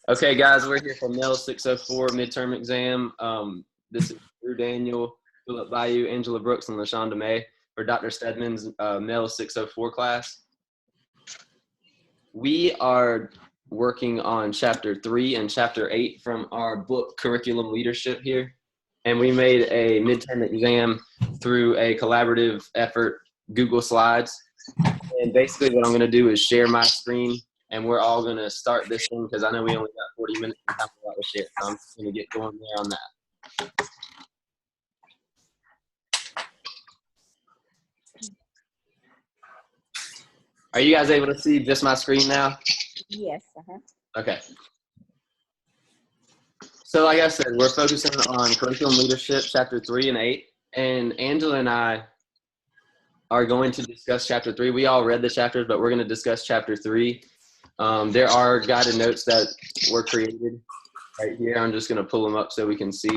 Okay, guys, we're here for MELS604 midterm exam. This is Drew Daniel, Philip Bayou, Angela Brooks, and LaShonda May for Dr. Stedman's MELS604 class. We are working on Chapter 3 and Chapter 8 from our book, Curriculum Leadership here. And we made a midterm exam through a collaborative effort, Google Slides. And basically what I'm going to do is share my screen, and we're all going to start this thing because I know we only got 40 minutes to talk about the share. So I'm just going to get going there on that. Are you guys able to see just my screen now? Yes. Okay. So like I said, we're focusing on curriculum leadership, chapter 3 and 8. And Angela and I are going to discuss chapter 3. We all read the chapters, but we're going to discuss chapter 3. There are guided notes that were created right here. I'm just going to pull them up so we can see.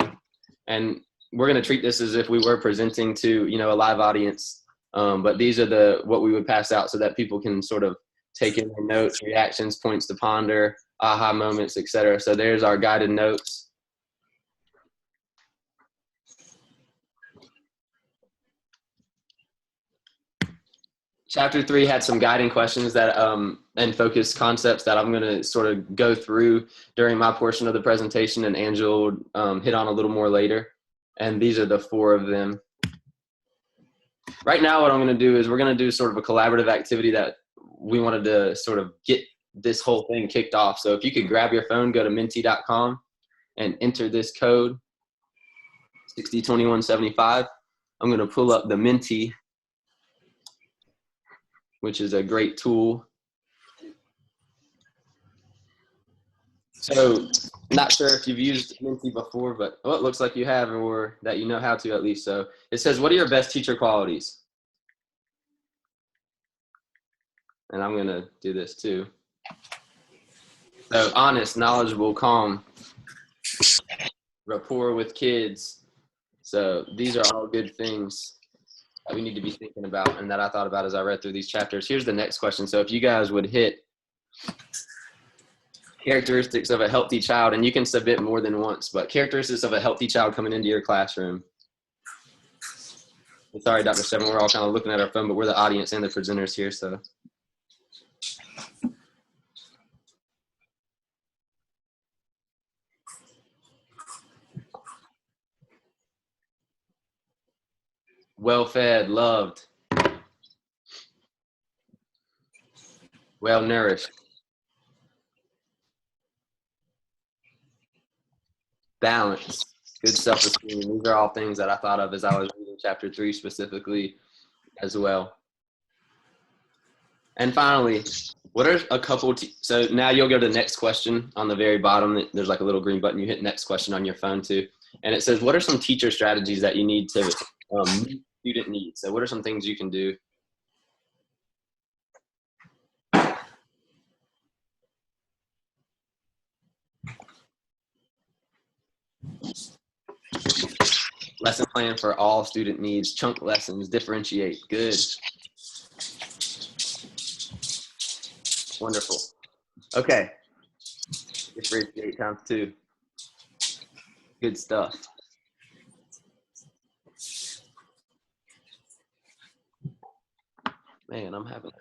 And we're going to treat this as if we were presenting to, a live audience. But these are what we would pass out so that people can sort of take in their notes, reactions, points to ponder, aha moments, etc. So there's our guided notes. Chapter 3 had some guiding questions that and focused concepts that I'm going to sort of go through during my portion of the presentation, and Angela will hit on a little more later. And these are the 4 of them. Right now, what I'm going to do is we're going to do sort of a collaborative activity that we wanted to sort of get this whole thing kicked off. So if you could grab your phone, go to menti.com and enter this code, 602175. I'm going to pull up the Menti, which is a great tool. So not sure if you've used Menti before, but it looks like you have, or that you know how to at least. So it says, what are your best teacher qualities? And I'm going to do this too. So honest, knowledgeable, calm, rapport with kids. So these are all good things that we need to be thinking about and that I thought about as I read through these chapters. Here's the next question. So if you guys would hit characteristics of a healthy child, and you can submit more than once, but characteristics of a healthy child coming into your classroom. Sorry, Dr. Stedman, we're all kind of looking at our phone, but we're the audience and the presenters here, so. Well-fed, loved, well-nourished, balanced, good self-esteem. These are all things that I thought of as I was reading chapter 3 specifically as well. And finally, what are a couple, so now you'll go to the next question on the very bottom. There's like a little green button. You hit next question on your phone too. And it says, what are some teacher strategies that you need to meet student needs? So what are some things you can do? Lesson plan for all student needs, chunk lessons, differentiate, good. Wonderful. Okay. Differentiate times 2. Good stuff. Man, I'm having it.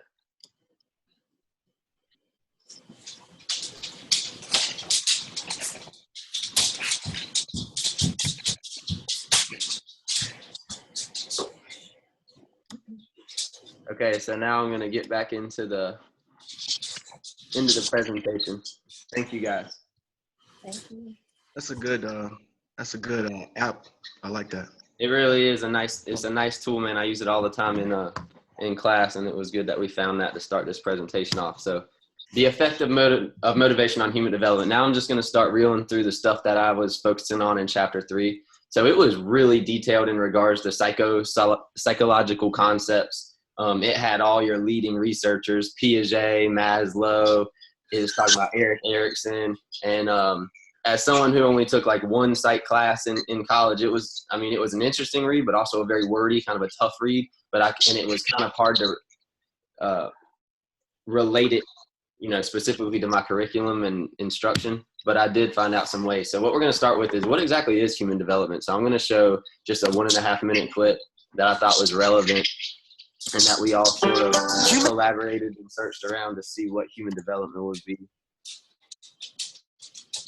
Okay, so now I'm going to get back into the presentation. Thank you, guys. Thank you. That's a good app. I like that. It really is it's a nice tool, man. I use it all the time in class, and it was good that we found that to start this presentation off. So the effect of motivation on human development. Now I'm just going to start reeling through the stuff that I was focusing on in chapter 3. So it was really detailed in regards to psychological concepts. It had all your leading researchers, Piaget, Maslow. It was talking about Erik Erikson. And as someone who only took like one psych class in college, it was an interesting read, but also a very wordy, kind of a tough read. And it was kind of hard to relate it, specifically to my curriculum and instruction. but I did find out some ways. So what we're going to start with is what exactly is human development. So I'm going to show just a 1.5 minute clip that I thought was relevant and that we all sort of collaborated and searched around to see what human development would be.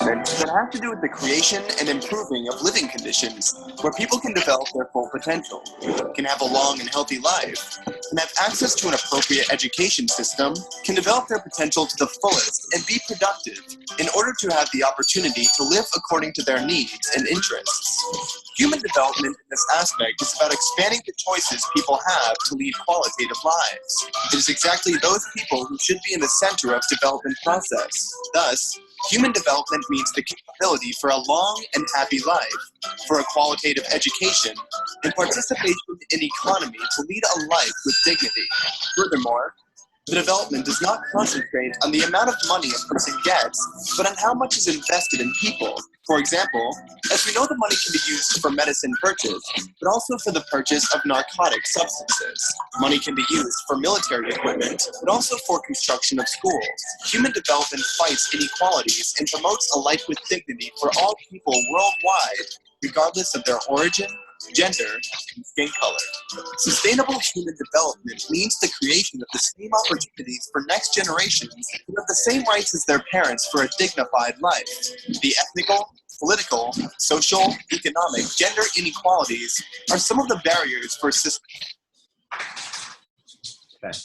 That have to do with the creation and improving of living conditions where people can develop their full potential, can have a long and healthy life, can have access to an appropriate education system, can develop their potential to the fullest and be productive in order to have the opportunity to live according to their needs and interests. Human development in this aspect is about expanding the choices people have to lead qualitative lives. It is exactly those people who should be in the center of development process. Thus, human development means the capability for a long and happy life, for a qualitative education, and participation in economy to lead a life with dignity. Furthermore, the development does not concentrate on the amount of money a person gets, but on how much is invested in people. For example, as we know, the money can be used for medicine purchase, but also for the purchase of narcotic substances. Money can be used for military equipment, but also for construction of schools. Human development fights inequalities and promotes a life with dignity for all people worldwide, regardless of their origin, gender, and skin color. Sustainable human development means the creation of the same opportunities for next generations who have the same rights as their parents for a dignified life. The ethnical, political, social, economic, gender inequalities are some of the barriers for system. Okay.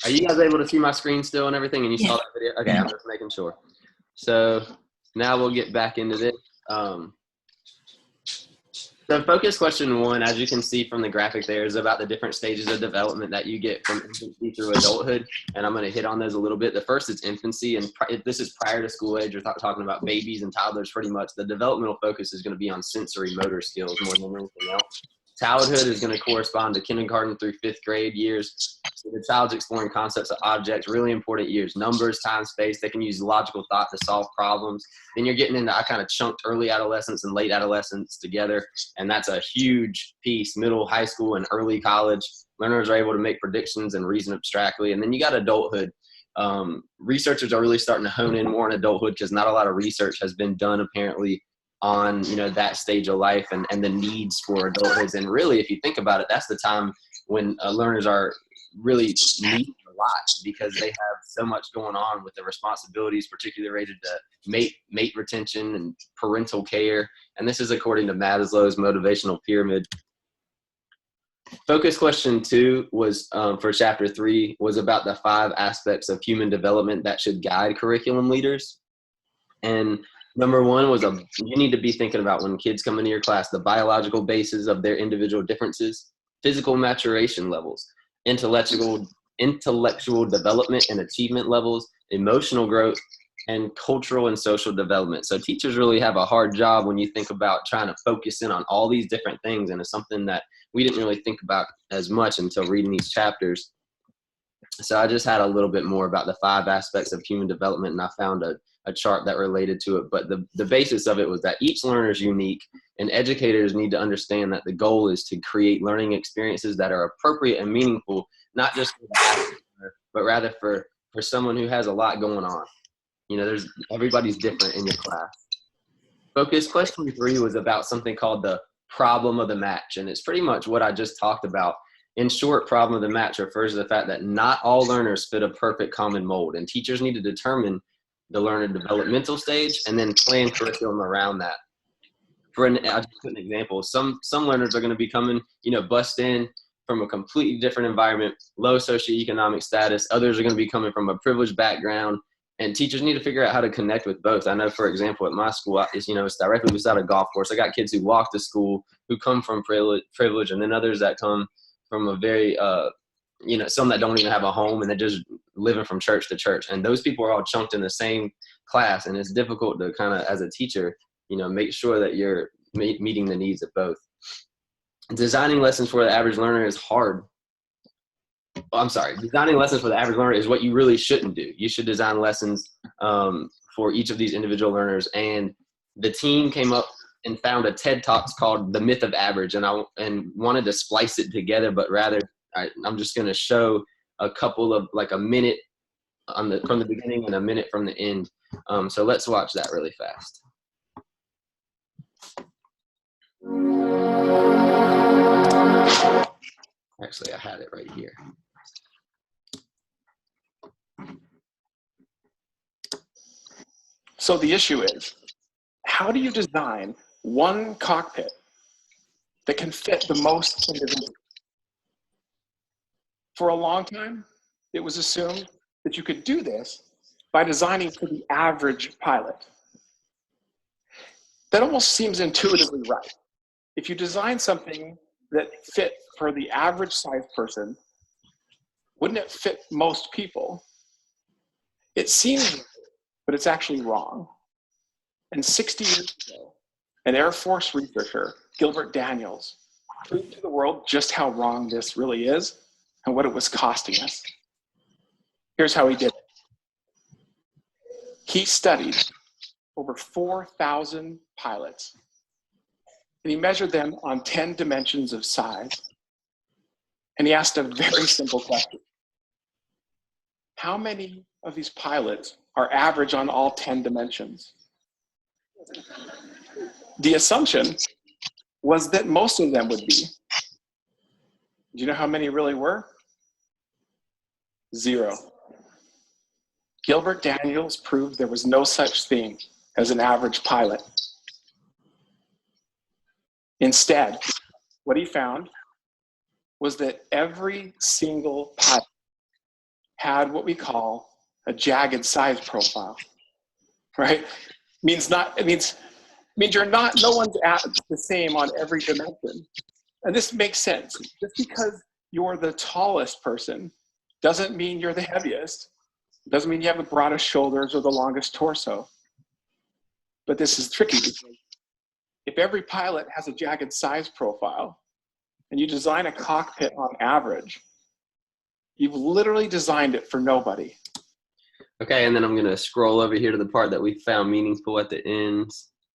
Are you guys able to see my screen still and everything? And you saw that video? Okay, I'm just making sure. So now we'll get back into this. So focus question 1, as you can see from the graphic there, is about the different stages of development that you get from infancy through adulthood. And I'm going to hit on those a little bit. The first is infancy, and this is prior to school age. We're talking about babies and toddlers pretty much. The developmental focus is going to be on sensory motor skills more than anything else. Childhood is going to correspond to kindergarten through 5th grade years. So the child's exploring concepts of objects, really important years, numbers, time, space. They can use logical thought to solve problems. Then you're getting into, I kind of chunked early adolescence and late adolescence together, and that's a huge piece. Middle, high school, and early college. Learners are able to make predictions and reason abstractly. And then you got adulthood. Researchers are really starting to hone in more on adulthood because not a lot of research has been done apparently on that stage of life and the needs for adulthood. And really, if you think about it, that's the time when learners are really needing a lot because they have so much going on with the responsibilities, particularly related to mate retention and parental care. And this is according to Maslow's motivational pyramid. Focus question 2 was for chapter 3 was about the 5 aspects of human development that should guide curriculum leaders. And number 1 was you need to be thinking about when kids come into your class, the biological basis of their individual differences, physical maturation levels, intellectual development and achievement levels, emotional growth, and cultural and social development. So teachers really have a hard job when you think about trying to focus in on all these different things. And it's something that we didn't really think about as much until reading these chapters. So I just had a little bit more about the 5 aspects of human development, and I found a chart that related to it. But the basis of it was that each learner is unique, and educators need to understand that the goal is to create learning experiences that are appropriate and meaningful, not just for the average learner, but rather for someone who has a lot going on. Everybody's different in your class. Focus question 3 was about something called the problem of the match, and it's pretty much what I just talked about. In short, problem of the match refers to the fact that not all learners fit a perfect common mold, and teachers need to determine the learner developmental stage and then plan curriculum around that. I'll just put an example. Some learners are going to be coming, bust in from a completely different environment, low socioeconomic status. Others are going to be coming from a privileged background, and teachers need to figure out how to connect with both. I know, for example, at my school, it's directly beside a golf course. I got kids who walk to school who come from privilege, and then others that come from a very, some that don't even have a home and they're just living from church to church. And those people are all chunked in the same class, and it's difficult to kind of, as a teacher, make sure that you're meeting the needs of both. Designing lessons for the average learner is hard. Designing lessons for the average learner is what you really shouldn't do. You should design lessons for each of these individual learners. And the team came up and found a TED Talks called The Myth of Average, and wanted to splice it together, but rather I'm just going to show a couple of like a minute from the beginning and a minute from the end. So let's watch that really fast. Actually, I had it right here. So the issue is, how do you design one cockpit that can fit the most individuals? For a long time, it was assumed that you could do this by designing for the average pilot. That almost seems intuitively right. If you design something that fit for the average size person, wouldn't it fit most people? It seems right, but it's actually wrong. And 60 years ago, an Air Force researcher, Gilbert Daniels, proved to the world just how wrong this really is and what it was costing us. Here's how he did it. He studied over 4,000 pilots, and he measured them on 10 dimensions of size. And he asked a very simple question. How many of these pilots are average on all 10 dimensions? The assumption was that most of them would be. Do you know how many really were? 0. Gilbert Daniels proved there was no such thing as an average pilot. Instead, what he found was that every single pilot had what we call a jagged size profile, right? It means no one's at the same on every dimension. And this makes sense. Just because you're the tallest person doesn't mean you're the heaviest. Doesn't mean you have the broadest shoulders or the longest torso. But this is tricky because if every pilot has a jagged size profile and you design a cockpit on average, you've literally designed it for nobody. Okay, and then I'm gonna scroll over here to the part that we found meaningful at the end.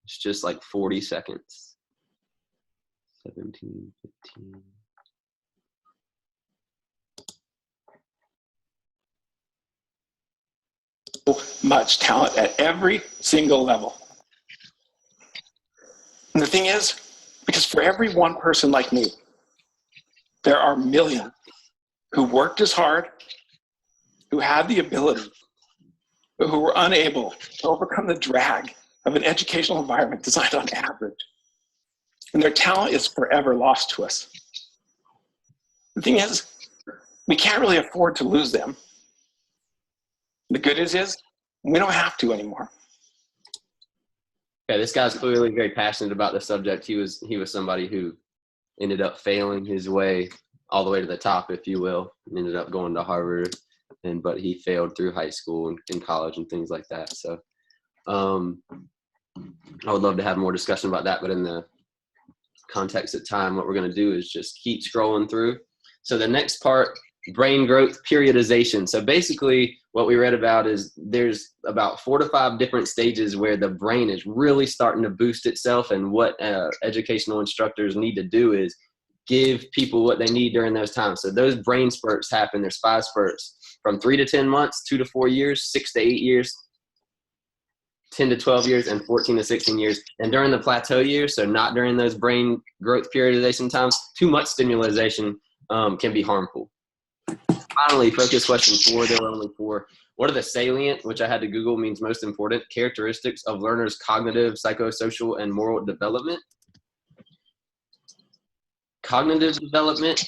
It's just like 40 seconds. 17, 15. Much talent at every single level. And the thing is, because for every one person like me, there are millions who worked as hard, who had the ability, but who were unable to overcome the drag of an educational environment designed on average. And their talent is forever lost to us. The thing is, we can't really afford to lose them. The good news is, we don't have to anymore. Okay, this guy's clearly very passionate about the subject. He was somebody who ended up failing his way all the way to the top, if you will, and ended up going to Harvard, but he failed through high school and college and things like that. So I would love to have more discussion about that, but in the context of time, what we're going to do is just keep scrolling through. So the next part, brain growth periodization. So basically what we read about is there's about 4 to 5 different stages where the brain is really starting to boost itself, and what educational instructors need to do is give people what they need during those times. So those brain spurts happen. There's 5 spurts from 3 to 10 months, 2 to 4 years, 6 to 8 years, 10 to 12 years, and 14 to 16 years. And during the plateau years, so not during those brain growth periodization times, too much stimulation can be harmful. Finally, focus question 4, there were only 4. What are the salient, which I had to Google, means most important, characteristics of learners' cognitive, psychosocial, and moral development? Cognitive development,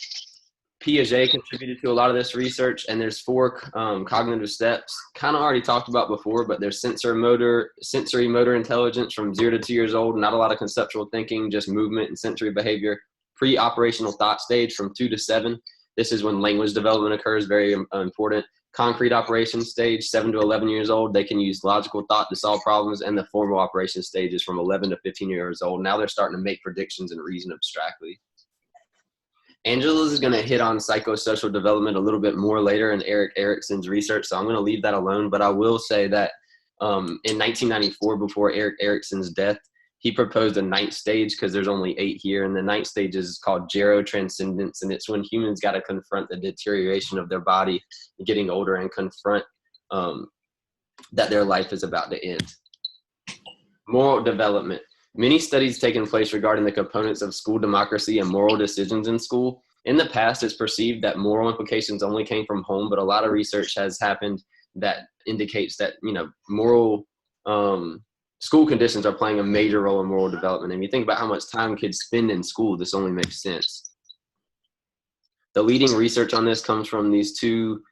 Piaget contributed to a lot of this research, and there's 4 cognitive steps. Kind of already talked about before, but there's sensory motor intelligence from 0 to 2 years old. Not a lot of conceptual thinking, just movement and sensory behavior. Pre-operational thought stage from 2 to 7. This is when language development occurs, very important. Concrete operation stage, 7 to 11 years old. They can use logical thought to solve problems, and the formal operation stage is from 11 to 15 years old. Now they're starting to make predictions and reason abstractly. Angela's is going to hit on psychosocial development a little bit more later in Erik Erikson's research, so I'm going to leave that alone. But I will say that in 1994, before Erik Erikson's death, he proposed a 9th stage because there's only 8 here, and the 9th stage is called gerotranscendence, and it's when humans got to confront the deterioration of their body, getting older, and confront that their life is about to end. Moral development. Many studies taking place regarding the components of school democracy and moral decisions in school. In the past, it's perceived that moral implications only came from home, but a lot of research has happened that indicates that, moral school conditions are playing a major role in moral development. And if you think about how much time kids spend in school, this only makes sense. The leading research on this comes from these two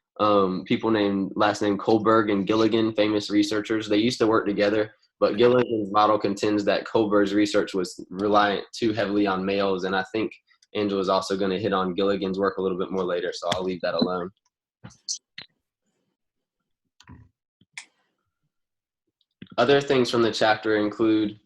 people named last name Kohlberg and Gilligan, famous researchers. They used to work together, but Gilligan's model contends that Kohlberg's research was reliant too heavily on males. And I think Angela's also going to hit on Gilligan's work a little bit more later, so I'll leave that alone. Other things from the chapter include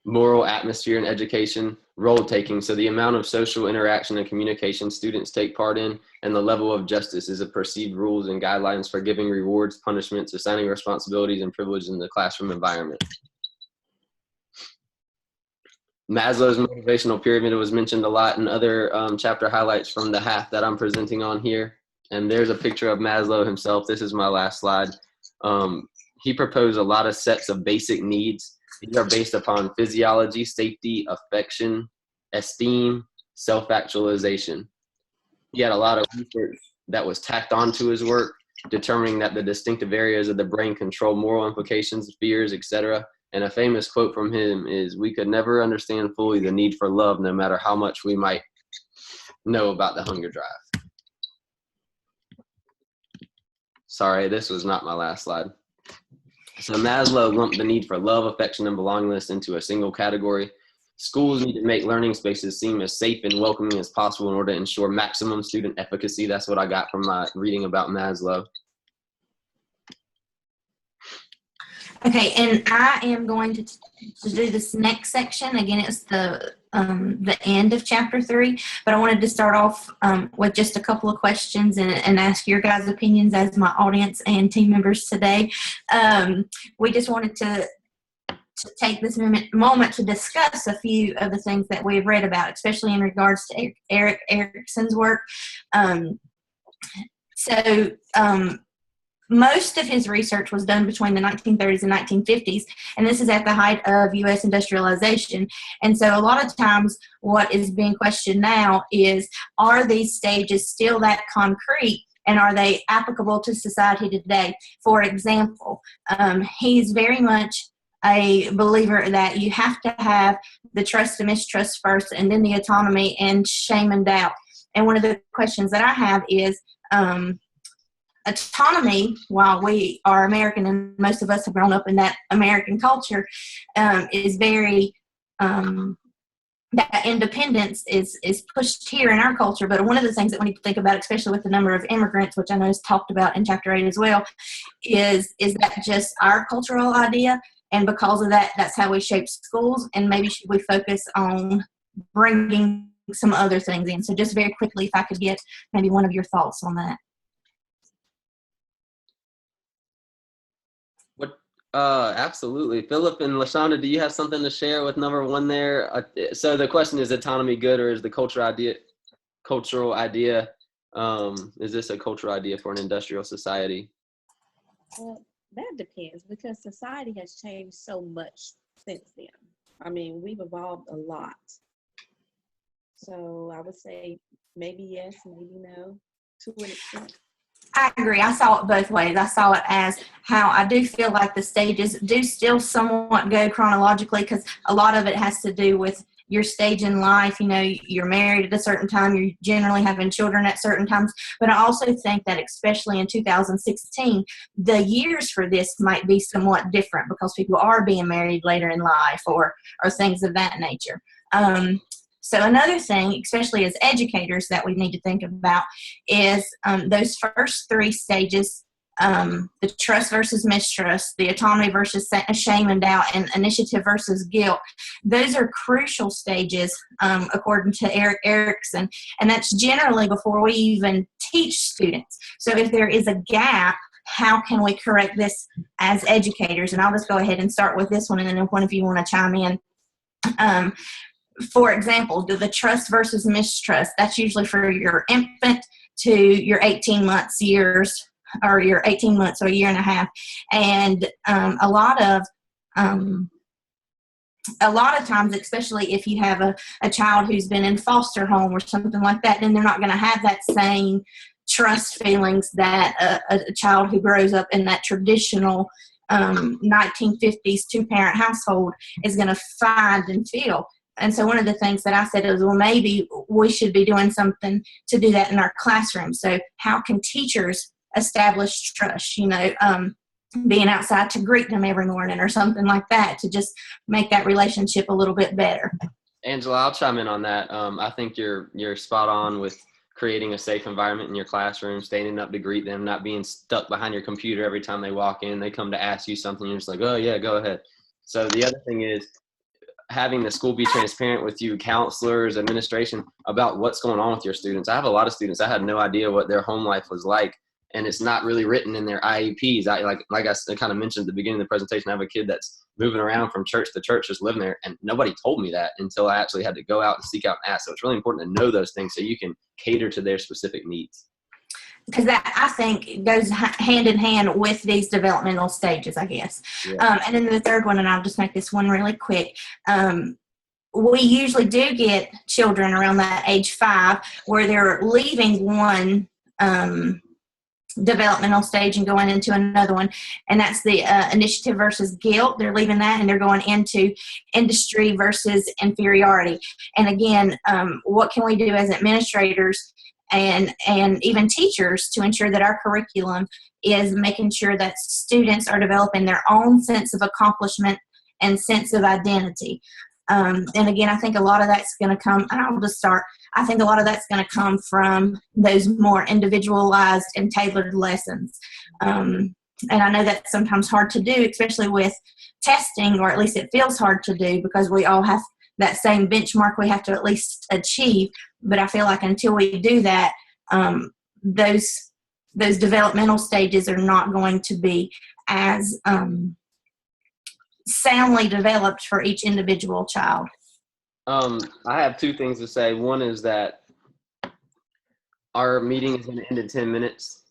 moral atmosphere in education, role taking, so the amount of social interaction and communication students take part in, and the level of justice is a perceived rules and guidelines for giving rewards, punishments, assigning responsibilities, and privileges in the classroom environment. Maslow's motivational pyramid was mentioned a lot in other chapter highlights from the half that I'm presenting on here. And there's a picture of Maslow himself. This is my last slide. He proposed a lot of sets of basic needs. These are based upon physiology, safety, affection, esteem, self-actualization. He had a lot of research that was tacked onto his work, determining that the distinctive areas of the brain control moral implications, fears, etc. And a famous quote from him is, "We could never understand fully the need for love, no matter how much we might know about the hunger drive." Sorry, this was not my last slide. So Maslow lumped the need for love, affection, and belongingness into a single category. Schools need to make learning spaces seem as safe and welcoming as possible in order to ensure maximum student efficacy. That's what I got from my reading about Maslow. Okay, and I am going to do this next section. Again, it's the end of chapter 3, but I wanted to start off with just a couple of questions and ask your guys' opinions as my audience and team members today. We just wanted to take this moment to discuss a few of the things that we've read about, especially in regards to Erik Erikson's work. Most of his research was done between the 1930s and 1950s, and this is at the height of U.S. industrialization. And so a lot of times what is being questioned now is, are these stages still that concrete, and are they applicable to society today? For example, he's very much a believer that you have to have the trust and mistrust first, and then the autonomy and shame and doubt. And one of the questions that I have is, autonomy, while we are American and most of us have grown up in that American culture, is very, that independence is pushed here in our culture. But one of the things that we need to think about, especially with the number of immigrants, which I know is talked about in chapter 8 as well, is that just our cultural idea? And because of that, that's how we shape schools, and maybe should we focus on bringing some other things in? So just very quickly, if I could get maybe one of your thoughts on that. Absolutely. Philip and LaShonda, do you have something to share with number 1 there? So the question is, autonomy good, or is the cultural idea, is this a cultural idea for an industrial society? Well, that depends, because society has changed so much since then. I mean, we've evolved a lot. So I would say maybe yes, maybe no, to an extent. I agree. I saw it both ways. I saw it as how I do feel like the stages do still somewhat go chronologically, because a lot of it has to do with your stage in life. You know, you're married at a certain time, you're generally having children at certain times. But I also think that especially in 2016, the years for this might be somewhat different, because people are being married later in life or things of that nature. So another thing, especially as educators, that we need to think about is those first 3 stages, the trust versus mistrust, the autonomy versus shame and doubt, and initiative versus guilt. Those are crucial stages, according to Erik Erikson, and that's generally before we even teach students. So if there is a gap, how can we correct this as educators? And I'll just go ahead and start with this one, and then if one of you want to chime in. For example, the trust versus mistrust, that's usually for your infant to your 18 months, years or your 18 months or a year and a half. And a lot of times, especially if you have a child who's been in foster home or something like that, then they're not going to have that same trust feelings that a child who grows up in that traditional 1950s two-parent household is going to find and feel. And so one of the things that I said is, well, maybe we should be doing something to do that in our classroom. So how can teachers establish trust, being outside to greet them every morning or something like that, to just make that relationship a little bit better. Angela, I'll chime in on that. I think you're spot on with creating a safe environment in your classroom, standing up to greet them, not being stuck behind your computer every time they walk in. They come to ask you something, you're just like, oh yeah, go ahead. So the other thing is having the school be transparent with you, counselors, administration, about what's going on with your students. I have a lot of students, I had no idea what their home life was like, and it's not really written in their IEPs. Like I kind of mentioned at the beginning of the presentation, I have a kid that's moving around from church to church, just living there, and nobody told me that until I actually had to go out and seek out and ask. So it's really important to know those things so you can cater to their specific needs. Because that, I think, goes hand in hand with these developmental stages, I guess. Yeah. And then the third one, and I'll just make this one really quick. We usually do get children around that age 5 where they're leaving one developmental stage and going into another one, and that's the initiative versus guilt. They're leaving that and they're going into industry versus inferiority. And again, what can we do as administrators and even teachers to ensure that our curriculum is making sure that students are developing their own sense of accomplishment and sense of identity? And again, I think a lot of that's going to come, and I'll just start, I think a lot of that's going to come from those more individualized and tailored lessons. And I know that's sometimes hard to do, especially with testing, or at least it feels hard to do because we all have that same benchmark we have to at least achieve. But I feel like until we do that, those developmental stages are not going to be as soundly developed for each individual child. I have 2 things to say. One is that our meeting is going to end in 10 minutes.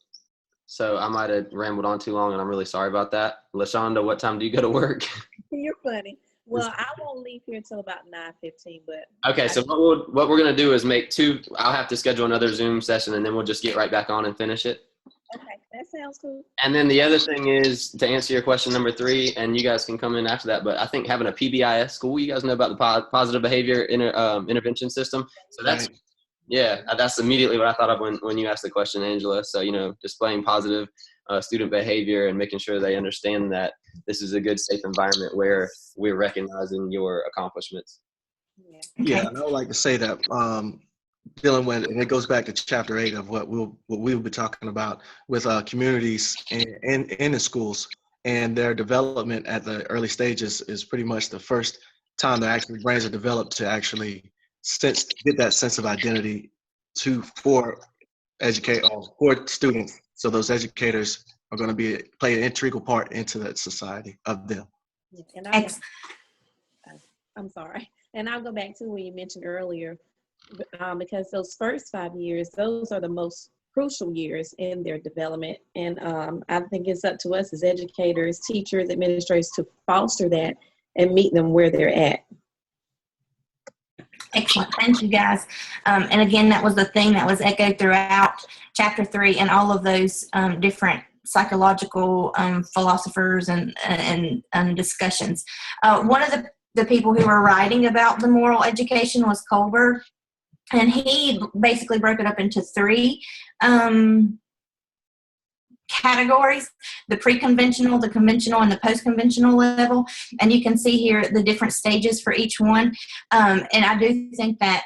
So I might have rambled on too long, and I'm really sorry about that. LaShonda, what time do you go to work? You're funny. Well, I won't leave here until about 9:15, but. Okay, so what we're going to do is make 2, I'll have to schedule another Zoom session, and then we'll just get right back on and finish it. Okay, that sounds cool. And then the other thing is, to answer your question number 3, and you guys can come in after that, but I think having a PBIS school, you guys know about the positive behavior intervention system. So that's, yeah, that's immediately what I thought of when you asked the question, Angela. So, displaying positive student behavior and making sure they understand that this is a good, safe environment where we're recognizing your accomplishments. Yeah, and I would like to say that dealing with, and it goes back to chapter 8 of what we'll be talking about with communities and in the schools, and their development at the early stages is pretty much the first time that actually brains are developed to actually get that sense of identity for students. So those educators are going to play an integral part into that society of them. And I'm sorry. And I'll go back to what you mentioned earlier, because those first 5 years, those are the most crucial years in their development. And I think it's up to us as educators, teachers, administrators to foster that and meet them where they're at. Excellent. Thank you, guys. And again, that was the theme that was echoed throughout chapter 3 and all of those different psychological philosophers and discussions. One of the people who were writing about the moral education was Kohlberg, and he basically broke it up into 3 categories: the pre-conventional, the conventional, and the post-conventional level. And you can see here the different stages for each one. And I do think that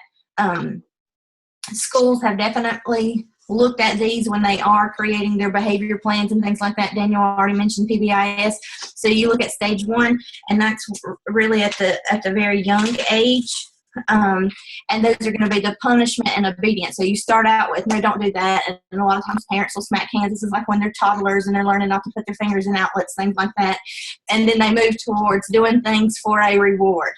schools have definitely looked at these when they are creating their behavior plans and things like that. Daniel already mentioned PBIS. So you look at stage 1, and that's really at the very young age. And those are going to be the punishment and obedience. So you start out with, no, don't do that. And a lot of times parents will smack hands. This is like when they're toddlers and they're learning not to put their fingers in outlets, things like that. And then they move towards doing things for a reward.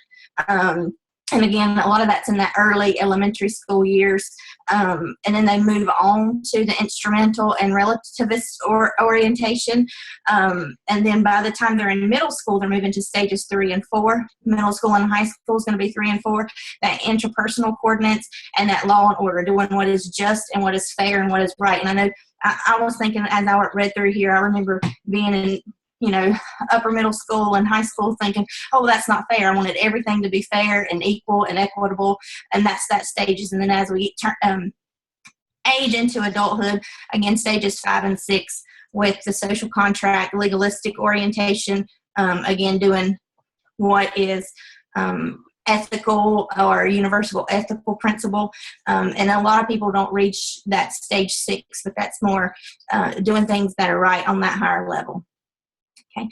And again, a lot of that's in the early elementary school years. And then they move on to the instrumental and relativist orientation. And then by the time they're in middle school, they're moving to stages 3 and 4. Middle school and high school is going to be 3 and 4. That interpersonal coordinates and that law and order, doing what is just and what is fair and what is right. And I know I was thinking as I read through here, I remember being in upper middle school and high school thinking, oh, that's not fair. I wanted everything to be fair and equal and equitable. And that's that stages. And then as we age into adulthood, again, stages 5 and 6 with the social contract, legalistic orientation, again, doing what is ethical or universal ethical principle. And a lot of people don't reach that stage 6, but that's more doing things that are right on that higher level. Okay.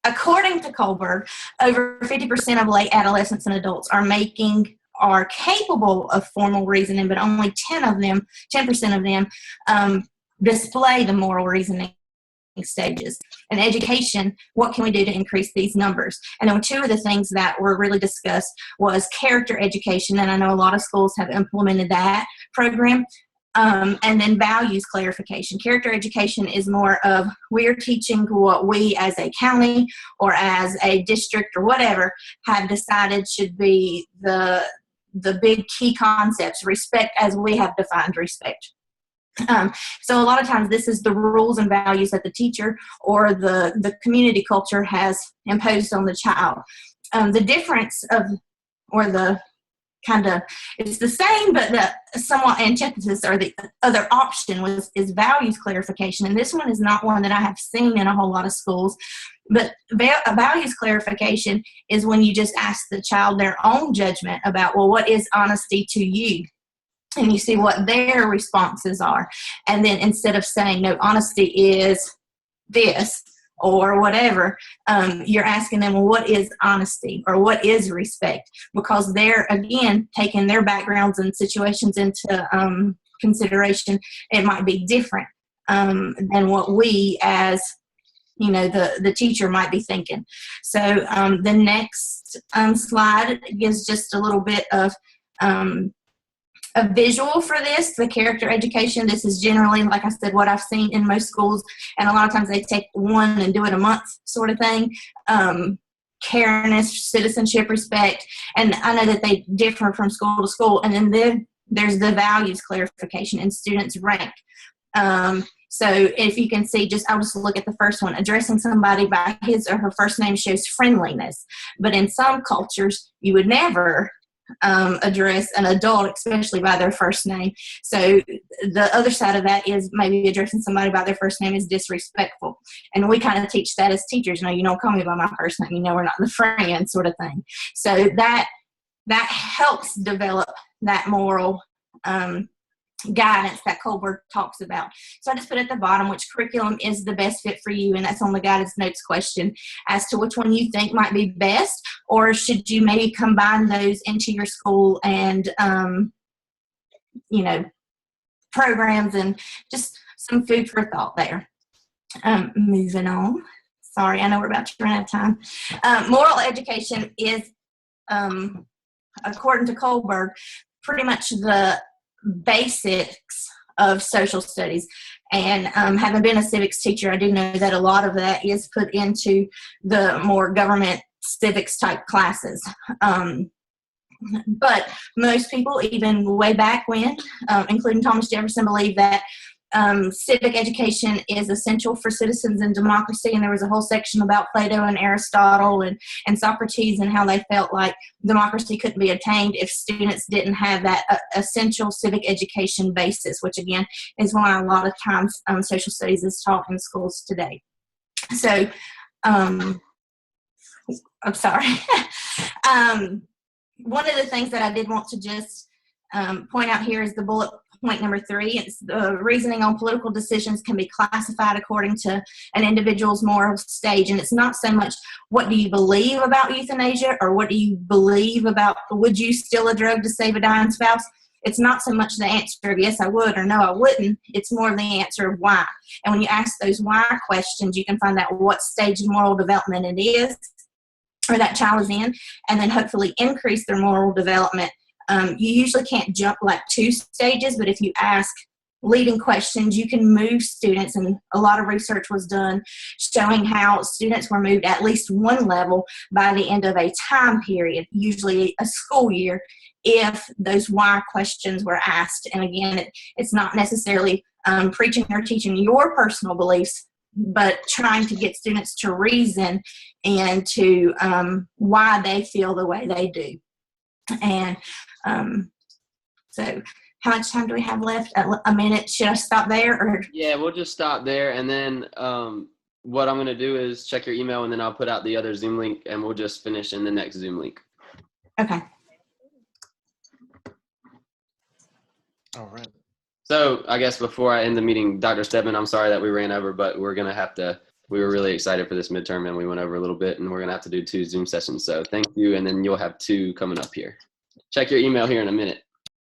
According to Kohlberg, over 50% of late adolescents and adults are capable of formal reasoning, but only 10% of them display the moral reasoning stages. In education, what can we do to increase these numbers? And then 2 of the things that were really discussed was character education, and I know a lot of schools have implemented that program. And then values clarification. Character education is more of we're teaching what we as a county or as a district or whatever have decided should be the big key concepts, respect as we have defined respect. So a lot of times this is the rules and values that the teacher or the community culture has imposed on the child. The difference it's the same, but the somewhat antithesis or the other option is values clarification. And this one is not one that I have seen in a whole lot of schools, but values clarification is when you just ask the child their own judgment about, well, what is honesty to you? And you see what their responses are. And then instead of saying, no, honesty is this, or whatever, you're asking them, well, what is honesty or what is respect? Because they're, again, taking their backgrounds and situations into consideration. It might be different than what we as, the teacher might be thinking. So the next slide gives just a little bit of a visual for this, the character education. This is generally, like I said, what I've seen in most schools, and a lot of times they take one and do it a month sort of thing. Careness, citizenship, respect, and I know that they differ from school to school. And then there's the values clarification and students rank. So if you can see, I'll just look at the first one. Addressing somebody by his or her first name shows friendliness, but in some cultures you would never address an adult, especially by their first name. So the other side of that is maybe addressing somebody by their first name is disrespectful. And we kind of teach that as teachers. You don't call me by my first name. We're not the friend sort of thing. So that helps develop that moral guidance that Kohlberg talks about. So I just put at the bottom which curriculum is the best fit for you, and that's on the guidance notes question as to which one you think might be best, or should you maybe combine those into your school and programs, and just some food for thought there. Moving on. Sorry, I know we're about to run out of time. Moral education is, according to Kohlberg, pretty much the basics of social studies. And having been a civics teacher, I do know that a lot of that is put into the more government civics type classes. But most people, even way back when, including Thomas Jefferson, believed that civic education is essential for citizens in democracy. And there was a whole section about Plato and Aristotle and Socrates and how they felt like democracy couldn't be attained if students didn't have that essential civic education basis, which again is why a lot of times social studies is taught in schools today. So I'm sorry. One of the things that I did want to just point out here is the bullet point number 3. It's the reasoning on political decisions can be classified according to an individual's moral stage. And it's not so much what do you believe about euthanasia or what do you believe about would you steal a drug to save a dying spouse. It's not so much the answer of yes, I would or no, I wouldn't. It's more the answer of why. And when you ask those why questions, you can find out what stage of moral development it is. or that child is in, and then hopefully increase their moral development. You usually can't jump like 2 stages, but if you ask leading questions, you can move students, and a lot of research was done showing how students were moved at least 1 level by the end of a time period, usually a school year, if those why questions were asked. And again, it's not necessarily preaching or teaching your personal beliefs, but trying to get students to reason and to why they feel the way they do. And so how much time do we have left? A minute. Should I stop there? Or? Yeah, we'll just stop there. And then what I'm going to do is check your email, and then I'll put out the other Zoom link, and we'll just finish in the next Zoom link. Okay. All right. So I guess before I end the meeting, Dr. Stedman, I'm sorry that we ran over, but we were really excited for this midterm, and we went over a little bit, and we're going to have to do 2 Zoom sessions. So thank you. And then you'll have 2 coming up here. Check your email here in a minute.